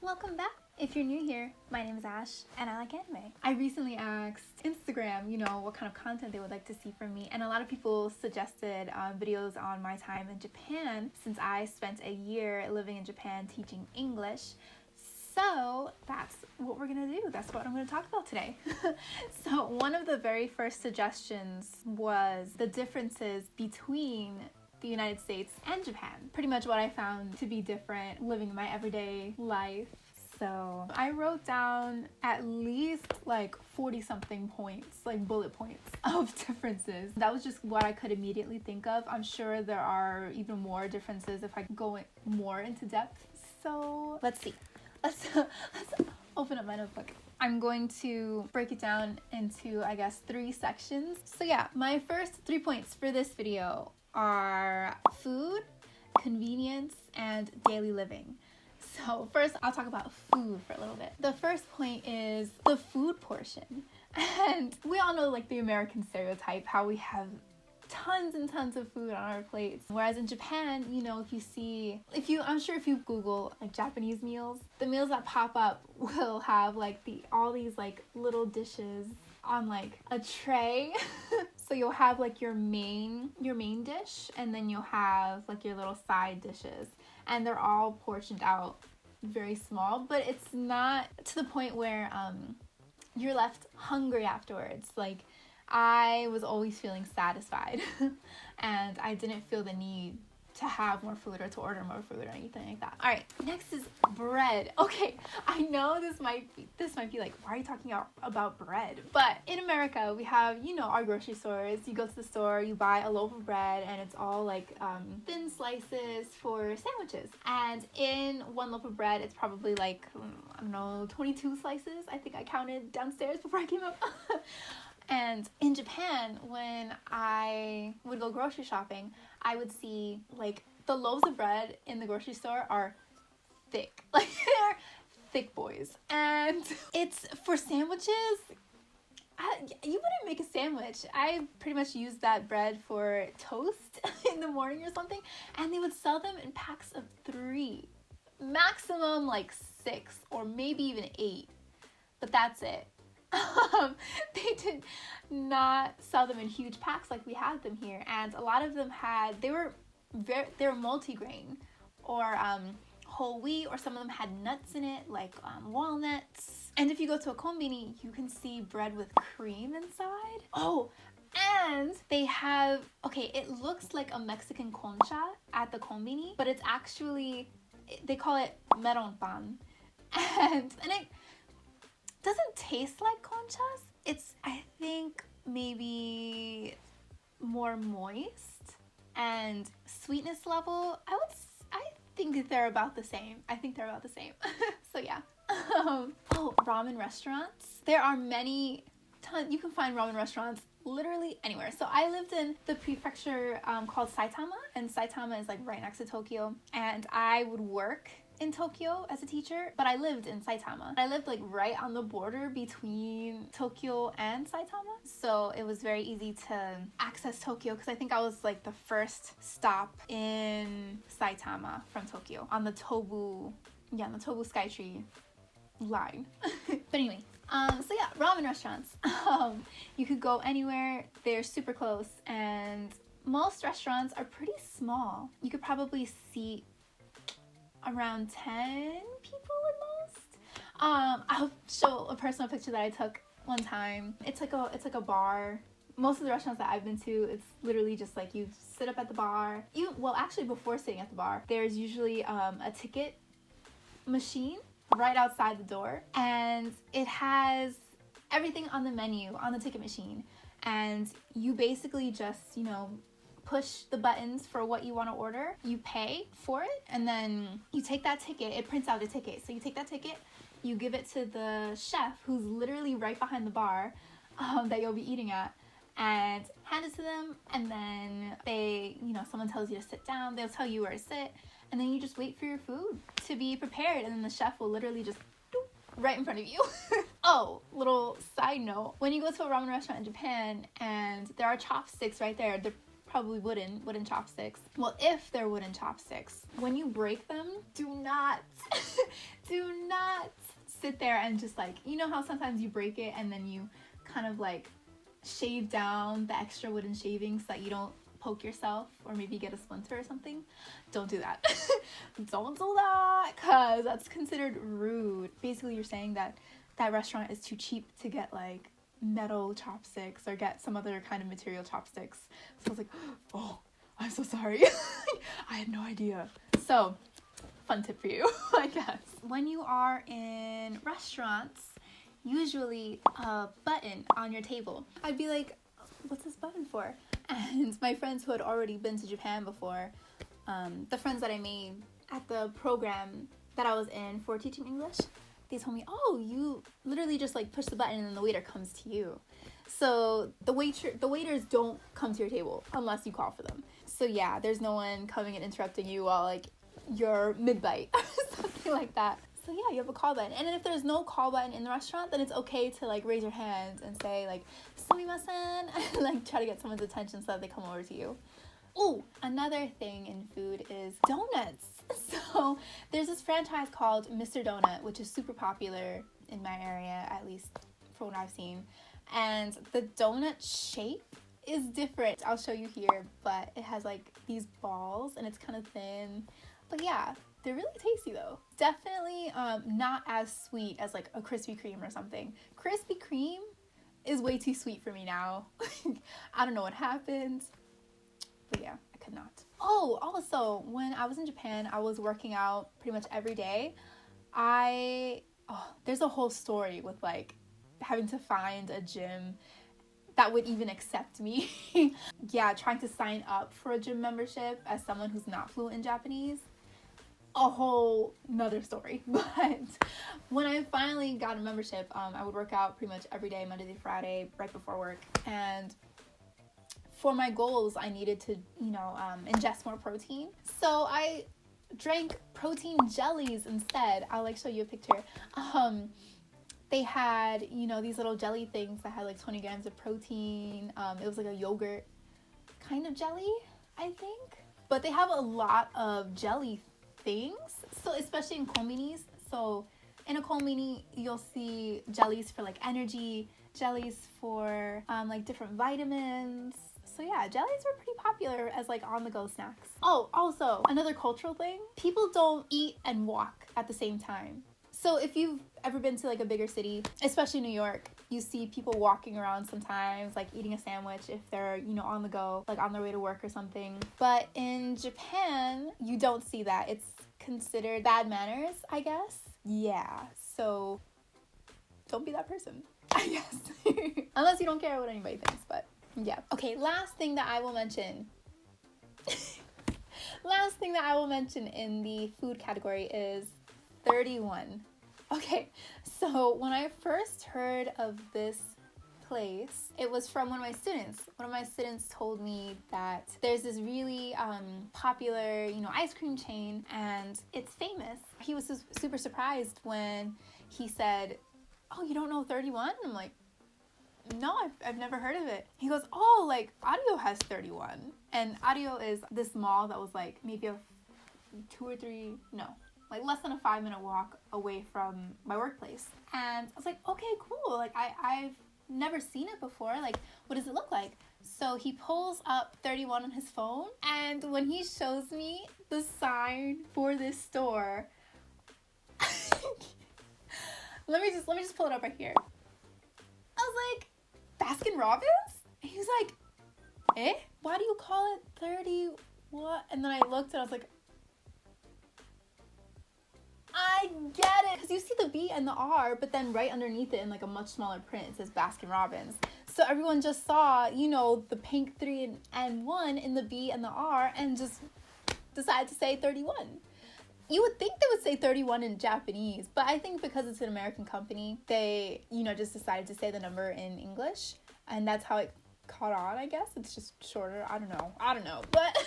Welcome back. If you're new here, my name is Ash and I like anime. I recently asked Instagram, what kind of content they would like to see from me, and a lot of people suggested videos on my time in Japan since I spent a year living in Japan teaching English. So that's what we're gonna do. That's what I'm gonna talk about today. So one of the very first suggestions was the differences between the United States and Japan. Pretty much what I found to be different living my everyday life. So I wrote down at least like 40 something points, like bullet points of differences. That was just what I could immediately think of. I'm sure there are even more differences if I go more into depth. So let's see. Let's open up my notebook. I'm going to break it down into, I guess, 3 sections. So yeah, my first 3 points for this video are food, convenience, and daily living. So first, I'll talk about food for a little bit. The first point is the food portion. And we all know like the American stereotype, how we have tons and tons of food on our plates. Whereas in Japan, I'm sure if you Google like Japanese meals, the meals that pop up will have like all these like little dishes on like a tray. So you'll have like your main dish, and then you'll have like your little side dishes, and they're all portioned out very small, but it's not to the point where you're left hungry afterwards. Like I was always feeling satisfied and I didn't feel the need to have more food or to order more food or anything like that. All right, next is bread. Okay, I know this might be like, why are you talking about bread? But in America, we have, our grocery stores. You go to the store, you buy a loaf of bread, and it's all like thin slices for sandwiches. And in one loaf of bread, it's probably like, 22 slices. I think I counted downstairs before I came up. And in Japan, when I would go grocery shopping, I would see like the loaves of bread in the grocery store are thick. Like they're thick boys. And it's for sandwiches. You wouldn't make a sandwich. I pretty much used that bread for toast in the morning or something. And they would sell them in packs of 3. Maximum like 6 or maybe even 8. But that's it. They did not sell them in huge packs like we had them here, and a lot of them they were multigrain or whole wheat, or some of them had nuts in it like walnuts. And if you go to a konbini, you can see bread with cream inside. Oh, and they have, it looks like a Mexican concha at the konbini, but it's actually, they call it meron pan, and it doesn't taste like conchas. It's, I think, maybe more moist, and sweetness level, I think they're about the same. So yeah. Ramen restaurants. There are you can find ramen restaurants literally anywhere. So I lived in the prefecture called Saitama, and Saitama is like right next to Tokyo, and I would work in Tokyo as a teacher, but I lived in Saitama. I lived like right on the border between Tokyo and Saitama, so it was very easy to access Tokyo because I think I was like the first stop in Saitama from Tokyo on the Tobu Skytree line. But anyway, so yeah, ramen restaurants. You could go anywhere. They're super close, and most restaurants are pretty small. You could probably seat around 10 people at most. I'll show a personal picture that I took one time. It's like a bar. Most of the restaurants that I've been to, it's literally just like you sit up at the bar. Actually before sitting at the bar, there's usually a ticket machine right outside the door, and it has everything on the menu on the ticket machine, and you basically just, push the buttons for what you want to order, you pay for it, and then you take that ticket. It prints out a ticket, so you take that ticket, you give it to the chef who's literally right behind the bar that you'll be eating at, and hand it to them, and then they, someone tells you to sit down, they'll tell you where to sit, and then you just wait for your food to be prepared, and then the chef will literally just right in front of you. Oh, little side note, when you go to a ramen restaurant in Japan and there are chopsticks right there, they're probably wooden chopsticks. Well, if they're wooden chopsticks, when you break them, do not do not sit there and just like, you know how sometimes you break it and then you kind of like shave down the extra wooden shavings so that you don't poke yourself or maybe get a splinter or something? Don't do that. Don't do that, because that's considered rude. Basically, you're saying that that restaurant is too cheap to get like metal chopsticks or get some other kind of material chopsticks. So I was like, oh, I'm so sorry. I had no idea. So, fun tip for you, I guess. When you are in restaurants, usually a button on your table. I'd be like, what's this button for? And my friends who had already been to Japan before, the friends that I made at the program that I was in for teaching English, they told me, oh, you literally just like push the button and then the waiter comes to you. So the waiters don't come to your table unless you call for them. So yeah, there's no one coming and interrupting you while like you're mid-bite or something like that. So yeah, you have a call button. And then if there's no call button in the restaurant, then it's okay to like raise your hand and say like, sumimasen, and like try to get someone's attention so that they come over to you. Oh, another thing in food is donuts. So there's this franchise called Mr. Donut, which is super popular in my area, at least from what I've seen. And the donut shape is different. I'll show you here, but it has like these balls and it's kind of thin. But yeah, they're really tasty though. Definitely not as sweet as like a Krispy Kreme or something. Krispy Kreme is way too sweet for me now. I don't know what happened. But yeah, I could not. Oh, also, when I was in Japan, I was working out pretty much every day. There's a whole story with like having to find a gym that would even accept me. Yeah, trying to sign up for a gym membership as someone who's not fluent in Japanese. A whole nother story. But when I finally got a membership, I would work out pretty much every day, Monday through Friday, right before work. And for my goals, I needed to, ingest more protein. So I drank protein jellies instead. I'll like show you a picture. They had, these little jelly things that had like 20 grams of protein. It was like a yogurt kind of jelly, I think. But they have a lot of jelly things. So especially in konbinis. So in a konbini, you'll see jellies for like energy, jellies for like different vitamins. So yeah, jellies were pretty popular as like on-the-go snacks. Oh, also, another cultural thing, people don't eat and walk at the same time. So if you've ever been to like a bigger city, especially New York, you see people walking around sometimes, like eating a sandwich if they're, on the go, like on their way to work or something. But in Japan, you don't see that. It's considered bad manners, I guess. Yeah, so don't be that person, I guess. Unless you don't care what anybody thinks, but yeah. Okay, last thing that I will mention in the food category is 31. Okay, so when I first heard of this place, it was from one of my students. One of my students told me that there's this really popular, ice cream chain and it's famous. He was super surprised when he said, oh, you don't know 31? I'm like, no, I've never heard of it. He goes, oh, like Audio has 31. And Audio is this mall that was like maybe less than a 5-minute walk away from my workplace. And I was like, okay, cool. Like I've never seen it before. Like, what does it look like? So he pulls up 31 on his phone. And when he shows me the sign for this store, let me just pull it up right here. I was like, Baskin Robbins? And he was like, eh? Why do you call it 30 what? And then I looked and I was like, I get it. Because you see the B and the R, but then right underneath it in like a much smaller print, it says Baskin Robbins. So everyone just saw, the pink 3 and 1 in the B and the R and just decided to say 31. You would think they would say 31 in Japanese, but I think because it's an American company, they, just decided to say the number in English, and that's how it caught on, I guess. It's just shorter. I don't know. But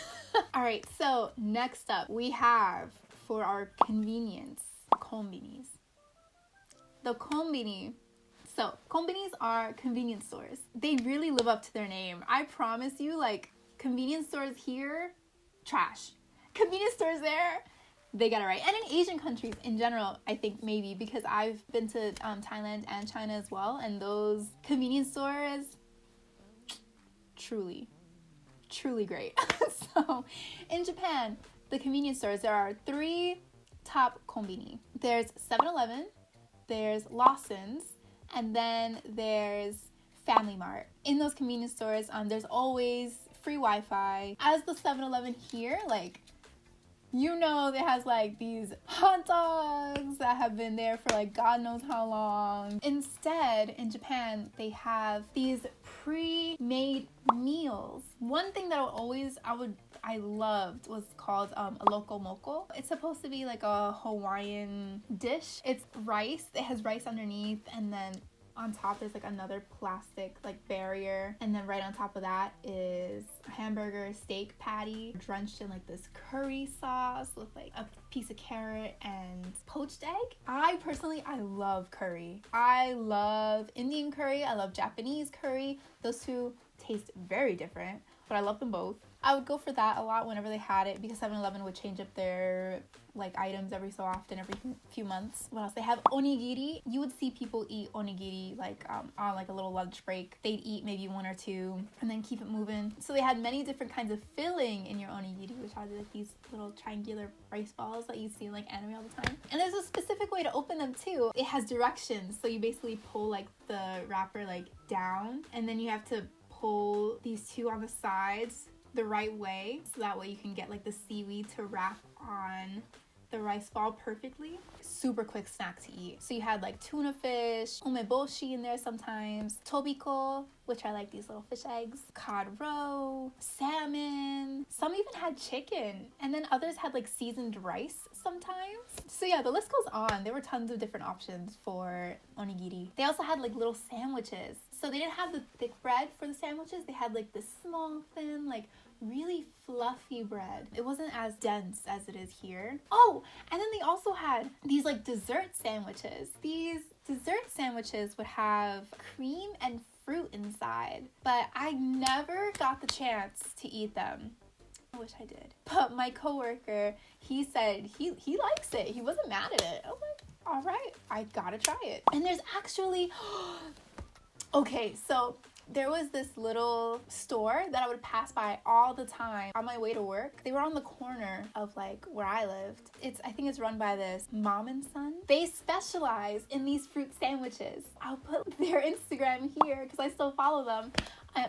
all right, so next up, we have, for our convenience, konbinis. The konbini. So, konbinis are convenience stores. They really live up to their name. I promise you, like, Convenience stores here, trash. Convenience stores there, they got it right. And in Asian countries in general, I think maybe, because I've been to Thailand and China as well, and those convenience stores, truly great. So in Japan, the convenience stores, there are 3 top konbini. There's 7-Eleven, there's Lawson's, and then there's Family Mart. In those convenience stores, there's always free Wi-Fi. As the 7-Eleven here, like, you know, it has like these hot dogs that have been there for like God knows how long. Instead, in Japan, they have these pre-made meals. One thing that I loved was called a loco moco. It's supposed to be like a Hawaiian dish. It's rice. It has rice underneath, and then on top is like another plastic like barrier, and then right on top of that is a hamburger steak patty drenched in like this curry sauce with like a piece of carrot and poached egg. I love curry. I love Indian curry. I love Japanese curry. Those two taste very different, but I love them both. I would go for that a lot whenever they had it, because 7-Eleven would change up their like items every so often, every few months. What else? They have onigiri. You would see people eat onigiri like on like a little lunch break. They'd eat maybe 1 or 2 and then keep it moving. So they had many different kinds of filling in your onigiri, which are like these little triangular rice balls that you see in like anime all the time. And there's a specific way to open them too. It has directions. So you basically pull like the wrapper like down, and then you have to pull these 2 on the sides the right way, so that way you can get like the seaweed to wrap on the rice ball perfectly. Super quick snack to eat. So you had like tuna fish, umeboshi in there sometimes, tobiko, which are like these little fish eggs, cod roe, salmon. Some even had chicken, and then others had like seasoned rice sometimes. So yeah, the list goes on. There were tons of different options for onigiri. They also had like little sandwiches. So they didn't have the thick bread for the sandwiches. They had like this small, thin, like really fluffy bread. It wasn't as dense as it is here. Oh, and then they also had these like dessert sandwiches. These dessert sandwiches would have cream and fruit inside, but I never got the chance to eat them. I wish I did. But my coworker, he said he likes it. He wasn't mad at it. I was like, all right, I gotta try it. And there's actually okay, so there was this little store that I would pass by all the time on my way to work. They were on the corner of like where I lived. I think it's run by this mom and son. They specialize in these fruit sandwiches. I'll put their Instagram here because I still follow them.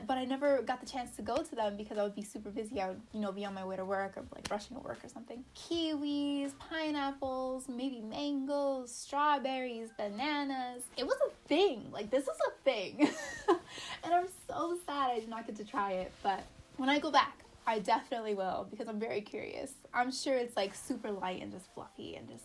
But I never got the chance to go to them because I would be super busy. I would, be on my way to work or like rushing to work or something. Kiwis, pineapples, maybe mangoes, strawberries, bananas. It was a thing. Like, this was a thing. And I'm so sad I did not get to try it. But when I go back, I definitely will because I'm very curious. I'm sure it's like super light and just fluffy and just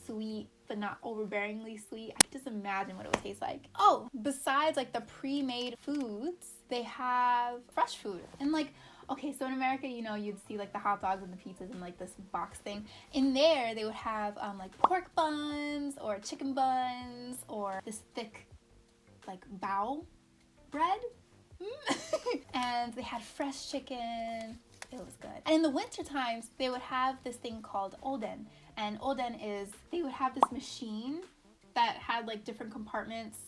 sweet, but not overbearingly sweet. I can just imagine what it would taste like. Oh, besides like the pre-made foods, they have fresh food. And like, okay, so in America, you'd see like the hot dogs and the pizzas in like this box thing. In there, they would have like pork buns or chicken buns or this thick like bao bread. And they had fresh chicken. It was good. And in the winter times, they would have this thing called oden. And oden is, they would have this machine that had like different compartments.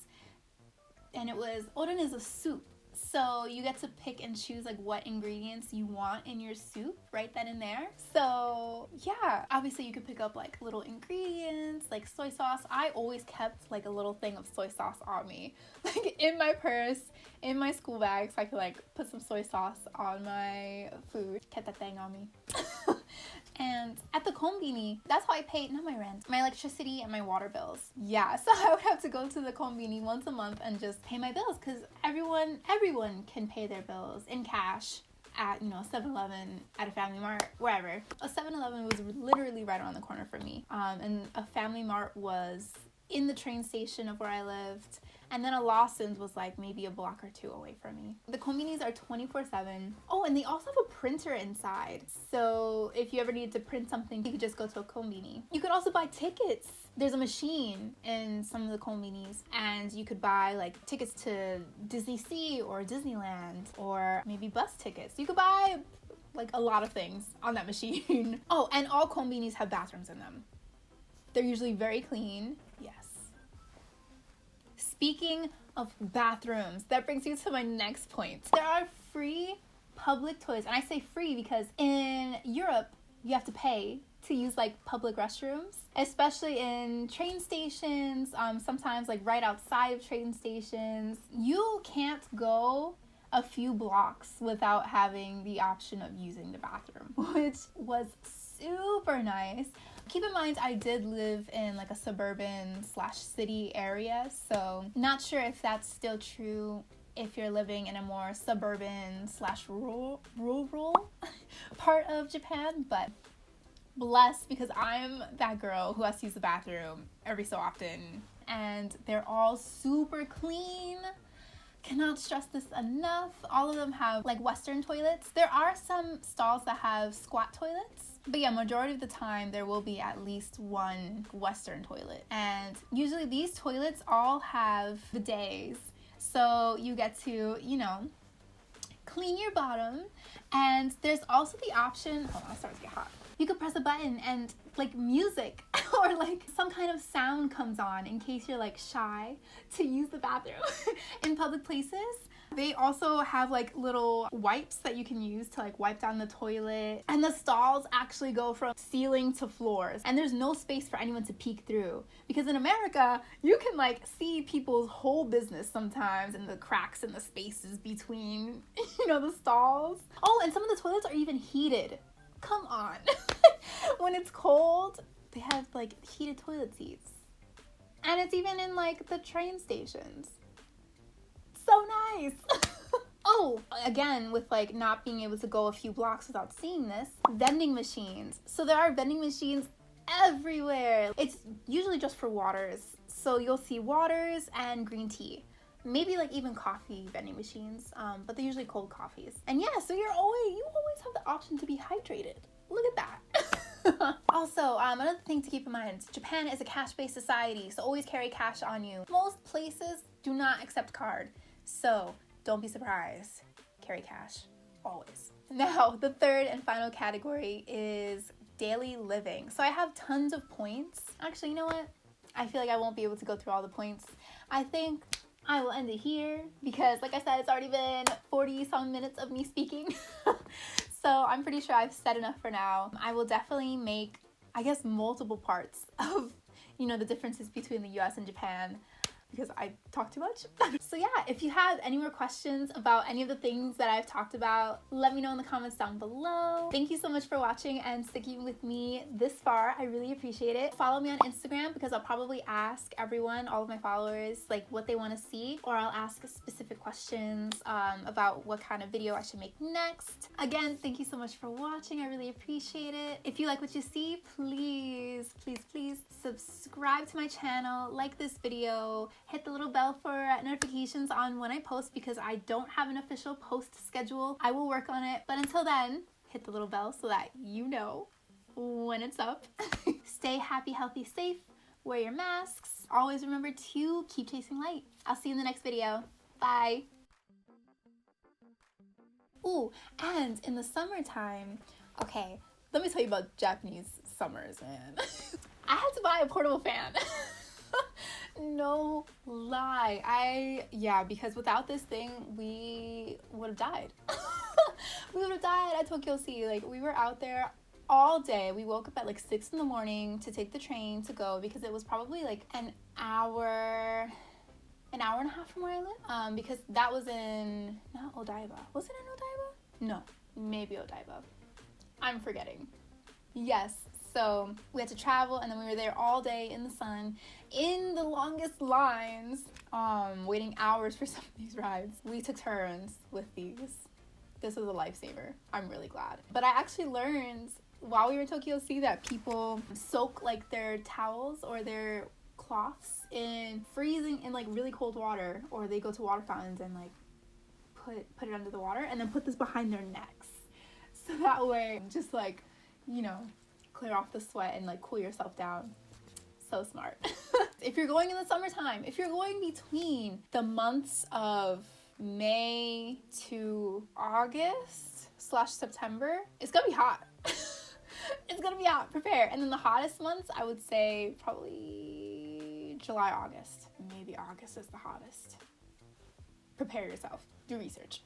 And oden is a soup. So you get to pick and choose like what ingredients you want in your soup right then and there. So yeah, obviously you could pick up like little ingredients like soy sauce. I always kept like a little thing of soy sauce on me, like in my purse, in my school bag, so I could like put some soy sauce on my food. Kept that thing on me. And at the konbini, that's how I paid, not my rent, my electricity and my water bills. Yeah, so I would have to go to the konbini once a month and just pay my bills because everyone can pay their bills in cash at, 7-Eleven, at a Family Mart, wherever. A 7-Eleven was literally right around the corner from me. And a Family Mart was in the train station of where I lived. And then a Lawson's was like maybe a block or two away from me. The konbinis are 24/7. Oh, and they also have a printer inside. So if you ever need to print something, you could just go to a konbini. You could also buy tickets. There's a machine in some of the konbinis, and you could buy like tickets to Disney Sea or Disneyland, or maybe bus tickets. You could buy like a lot of things on that machine. Oh, and all konbinis have bathrooms in them. They're usually very clean. Yes. Speaking of bathrooms, that brings me to my next point. There are free public toilets, and I say free because in Europe, you have to pay to use like public restrooms, especially in train stations, sometimes like right outside of train stations. You can't go a few blocks without having the option of using the bathroom, which was super nice. Keep in mind, I did live in like a suburban / city area, so not sure if that's still true if you're living in a more suburban / rural part of Japan, but blessed because I'm that girl who has to use the bathroom every so often, and they're all super clean. Cannot stress this enough. All of them have like Western toilets. There are some stalls that have squat toilets, but yeah, majority of the time there will be at least one Western toilet. And usually these toilets all have bidets, so you get to, you know, clean your bottom. And there's also the option, hold on, it starts to get hot. You could press a button and like music or like some kind of sound comes on in case you're like shy to use the bathroom in public places. They also have like little wipes that you can use to like wipe down the toilet. And the stalls actually go from ceiling to floors. And there's no space for anyone to peek through. Because in America, you can like see people's whole business sometimes in the cracks and the spaces between, you know, the stalls. Oh, and some of the toilets are even heated. Come on. When it's cold, they have like heated toilet seats. And it's even in like the train stations. So nice. Oh, again, with like not being able to go a few blocks without seeing this, vending machines. So there are vending machines everywhere. It's usually just for waters. So you'll see waters and green tea. Maybe like even coffee vending machines, but they're usually cold coffees. And yeah, so you always have the option to be hydrated. Look at that. Also, another thing to keep in mind, Japan is a cash-based society, so always carry cash on you. Most places do not accept card, so don't be surprised. Carry cash, always. Now, the third and final category is daily living. So I have tons of points. Actually, you know what? I feel like I won't be able to go through all the points. I think I will end it here because, like I said, it's already been 40-some minutes of me speaking. So I'm pretty sure I've said enough for now. I will definitely make, I guess, multiple parts of, you know, the differences between the US and Japan, because I talk too much. So yeah, if you have any more questions about any of the things that I've talked about, let me know in the comments down below. Thank you so much for watching and sticking with me this far. I really appreciate it. Follow me on Instagram because I'll probably ask everyone, all of my followers, like what they want to see, or I'll ask specific questions about what kind of video I should make next. Again, thank you so much for watching. I really appreciate it. If you like what you see, please subscribe to my channel, like this video, hit the little bell for notifications on when I post because I don't have an official post schedule. I will work on it, but until then, hit the little bell so that you know when it's up. Stay happy, healthy, safe, wear your masks. Always remember to keep chasing light. I'll see you in the next video. Bye. Ooh, and in the summertime, okay, let me tell you about Japanese summers, man. I had to buy a portable fan. No lie. Because without this thing, we would have died. We would have died at Tokyo Sea. Like, we were out there all day. We woke up at like 6 in the morning to take the train to go because it was probably like an hour and a half from where I live. Because that was in, not Odaiba. Was it in Odaiba? No, maybe Odaiba. I'm forgetting. Yes. So we had to travel, and then we were there all day in the sun, in the longest lines, waiting hours for some of these rides. We took turns with these. This was a lifesaver. I'm really glad. But I actually learned while we were in Tokyo Sea that people soak like their towels or their cloths in freezing in like really cold water, or they go to water fountains and like put it under the water and then put this behind their necks, so that way just like, you know, clear off the sweat and like cool yourself down. So smart. If you're going in the summertime, if you're going between the months of May to August/September, it's gonna be hot. It's gonna be hot. Prepare. And then the hottest months, I would say probably July, August. Maybe August is the hottest. Prepare yourself. Do research.